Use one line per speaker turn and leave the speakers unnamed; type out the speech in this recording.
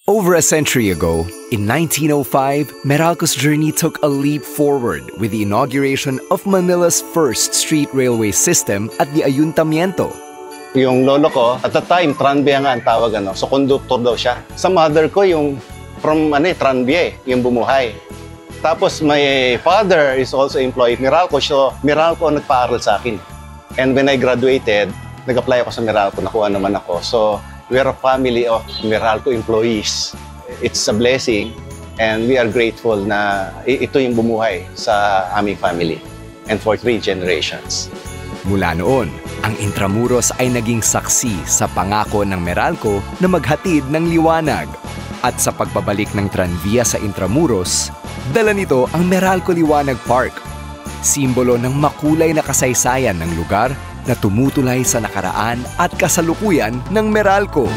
Over a century ago, in 1905, Meralco's journey took a leap forward with the inauguration of Manila's first street railway system at the Ayuntamiento.
Yung lolo ko, at the time, tranvia nga ang tawag, so conductor daw siya. Sa mother ko, yung from tranvia, yung bumuhay. Tapos my father is also employed Meralco, so Meralco ang nagpaaral sa akin. And when I graduated, nag-apply ako sa Meralco, nakuha naman ako. So, we are a family of Meralco employees. It's a blessing and we are grateful na ito yung bumuhay sa aming family and for 3 generations.
Mula noon, ang Intramuros ay naging saksi sa pangako ng Meralco na maghatid ng liwanag. At sa pagbabalik ng tranvia sa Intramuros, dala nito ang Meralco Liwanag Park, simbolo ng makulay na kasaysayan ng lugar na tumutulay sa nakaraan at kasalukuyan ng Meralco.